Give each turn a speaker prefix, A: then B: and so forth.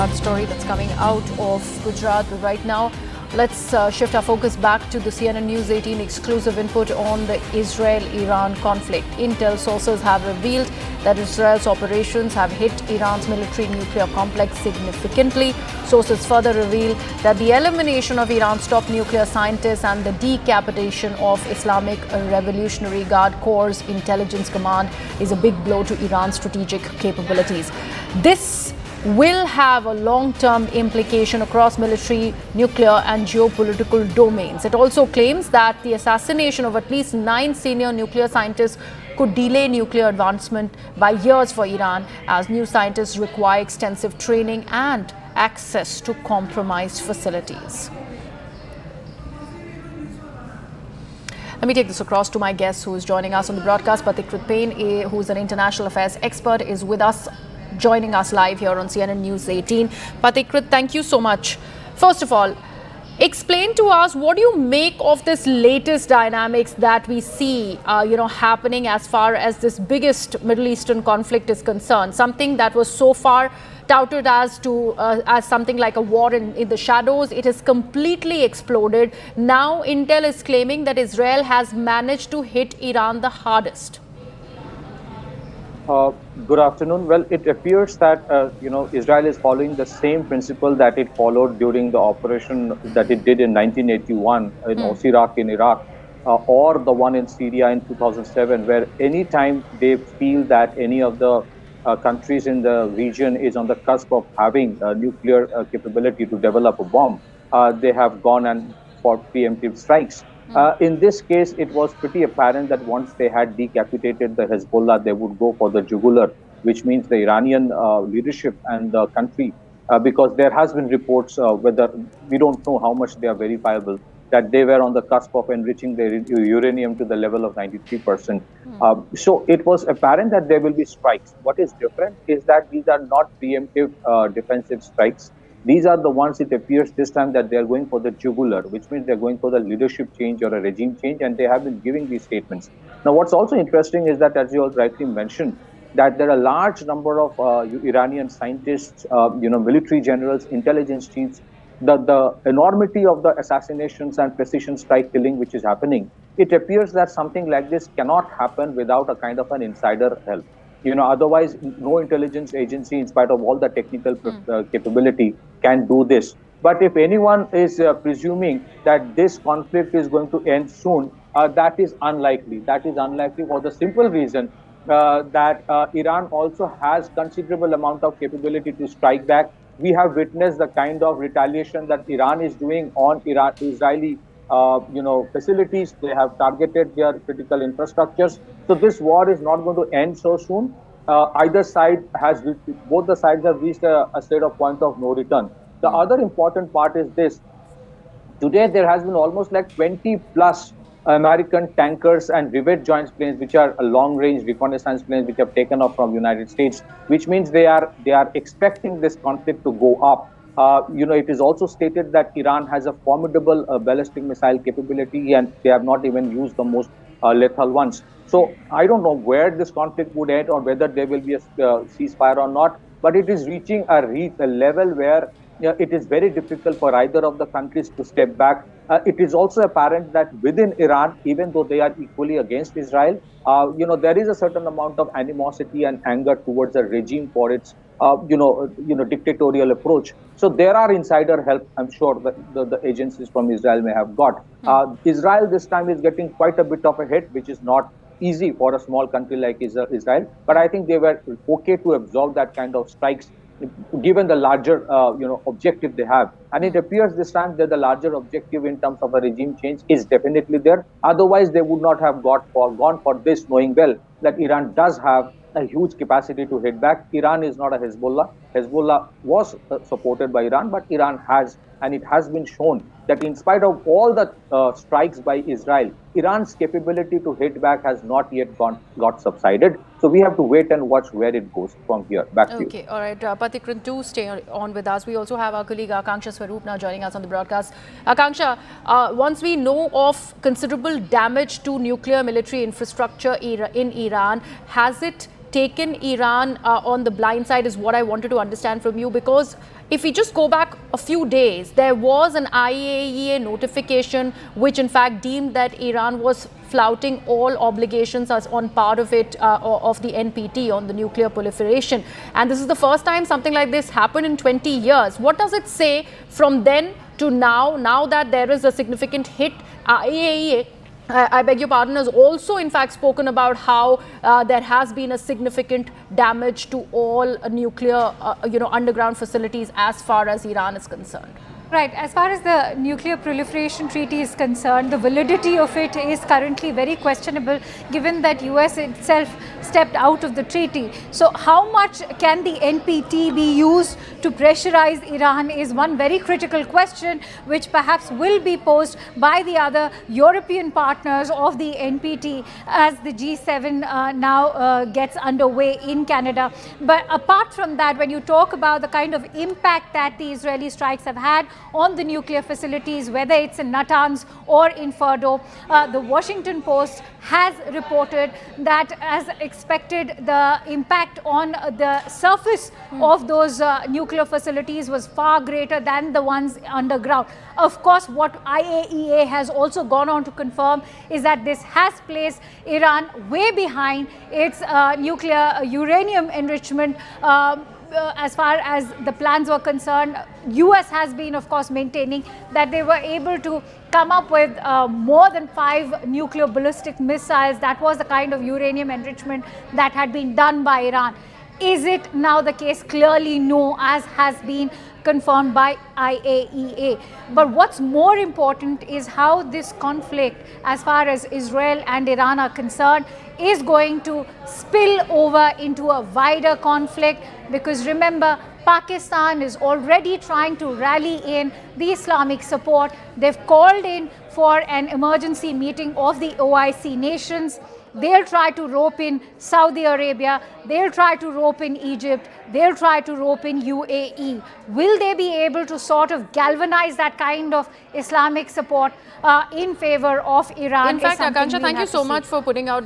A: important story that's coming out of Gujarat. But right now, let's shift our focus back to the CNN News 18 exclusive input on the Israel-Iran conflict. Intel sources have revealed that Israel's operations have hit Iran's military nuclear complex significantly. Sources further reveal that the elimination of Iran's top nuclear scientists and the decapitation of Islamic Revolutionary Guard Corps' intelligence command is a big blow to Iran's strategic capabilities. This will have a long-term implication across military, nuclear and geopolitical domains. It also claims that the assassination of at least 9 senior nuclear scientists could delay nuclear advancement by years for Iran, as new scientists require extensive training and access to compromised facilities. Let me take this across to my guest who is joining us on the broadcast. Pathikrit Payne, who is an international affairs expert, is with us, joining us live here on CNN News 18. Pathikrit, thank you so much. First of all, explain to us, what do you make of this latest dynamics that we see, happening as far as this biggest Middle Eastern conflict is concerned? Something that was so far touted as something like a war in the shadows, it has completely exploded. Now, Intel is claiming that Israel has managed to hit Iran the hardest.
B: Good afternoon. Well, it appears that Israel is following the same principle that it followed during the operation that it did in 1981 in Osirak in Iraq, or the one in Syria in 2007, where any time they feel that any of the countries in the region is on the cusp of having nuclear capability to develop a bomb, they have gone and fought preemptive strikes. In this case, it was pretty apparent that once they had decapitated the Hezbollah, they would go for the jugular, which means the Iranian leadership and the country, because there has been reports, whether we don't know how much they are verifiable, that they were on the cusp of enriching their uranium to the level of 93%. So it was apparent that there will be strikes. What is different is that these are not preemptive defensive strikes. These are the ones, it appears this time, that they are going for the jugular, which means they're going for the leadership change or a regime change, and they have been giving these statements. Now, what's also interesting is that, as you all rightly mentioned, that there are a large number of Iranian scientists, military generals, intelligence chiefs. The enormity of the assassinations and precision strike killing which is happening, it appears that something like this cannot happen without a kind of an insider help. Otherwise, no intelligence agency, in spite of all the technical capability, can do this. But if anyone is presuming that this conflict is going to end soon, that is unlikely. That is unlikely for the simple reason that Iran also has considerable amount of capability to strike back. We have witnessed the kind of retaliation that Iran is doing on Israeli facilities. They have targeted their critical infrastructures. So this war is not going to end so soon. Either side both the sides have reached a state of point of no return. The other important part is this. Today, there has been almost like 20 plus American tankers and rivet joint planes, which are long-range reconnaissance planes, which have taken off from United States, which means they are expecting this conflict to go up. It is also stated that Iran has a formidable ballistic missile capability, and they have not even used the most lethal ones. So I don't know where this conflict would end or whether there will be a ceasefire or not, but it is reaching a level where it is very difficult for either of the countries to step back. It is also apparent that within Iran, even though they are equally against Israel, there is a certain amount of animosity and anger towards the regime for its dictatorial approach. So there are insider help, I'm sure, that the agencies from Israel may have got. Israel this time is getting quite a bit of a hit, which is not easy for a small country like Israel. But I think they were okay to absorb that kind of strikes, given the larger objective they have. And it appears this time that the larger objective in terms of a regime change is definitely there. Otherwise, they would not have gone for this, knowing well that Iran does have a huge capacity to hit back. Iran is not a Hezbollah. Hezbollah was supported by Iran, but Iran has, and it has been shown that in spite of all the strikes by Israel, Iran's capability to hit back has not yet got subsided. So we have to wait and watch where it goes from here. Back to you.
A: Okay, all right. Pathikrit, do stay on with us. We also have our colleague Akanksha Swaroop now joining us on the broadcast. Akanksha, once we know of considerable damage to nuclear military infrastructure in Iran, has it taken Iran on the blind side is what I wanted to understand from you, because if we just go back a few days, there was an IAEA notification which in fact deemed that Iran was flouting all obligations as on part of it, of the NPT on the nuclear proliferation. And this is the first time something like this happened in 20 years. What does it say from then to now that there is a significant hit? IAEA, I beg your pardon, has also in fact spoken about how there has been a significant damage to all nuclear underground facilities as far as Iran is concerned.
C: Right. As far as the nuclear proliferation treaty is concerned, the validity of it is currently very questionable, given that US itself stepped out of the treaty. So how much can the NPT be used to pressurize Iran is one very critical question, which perhaps will be posed by the other European partners of the NPT as the G7 now gets underway in Canada. But apart from that, when you talk about the kind of impact that the Israeli strikes have had on the nuclear facilities, whether it's in Natanz or in Fordo, the Washington Post has reported that, as expected, the impact on the surface of those nuclear facilities was far greater than the ones underground. Of course, what IAEA has also gone on to confirm is that this has placed Iran way behind its nuclear uranium enrichment. As far as the plans were concerned, US has been, of course, maintaining that they were able to come up with more than 5 nuclear ballistic missiles. That was the kind of uranium enrichment that had been done by Iran. Is it now the case? Clearly no, as has been confirmed by IAEA. But what's more important is how this conflict, as far as Israel and Iran are concerned, is going to spill over into a wider conflict, because remember, Pakistan is already trying to rally in the Islamic support. They've called in for an emergency meeting of the OIC nations. They'll try to rope in Saudi Arabia, they'll try to rope in Egypt, they'll try to rope in UAE. Will they be able to sort of galvanize that kind of Islamic support in favor of Iran?
A: In fact, Akansha, thank you so much for putting out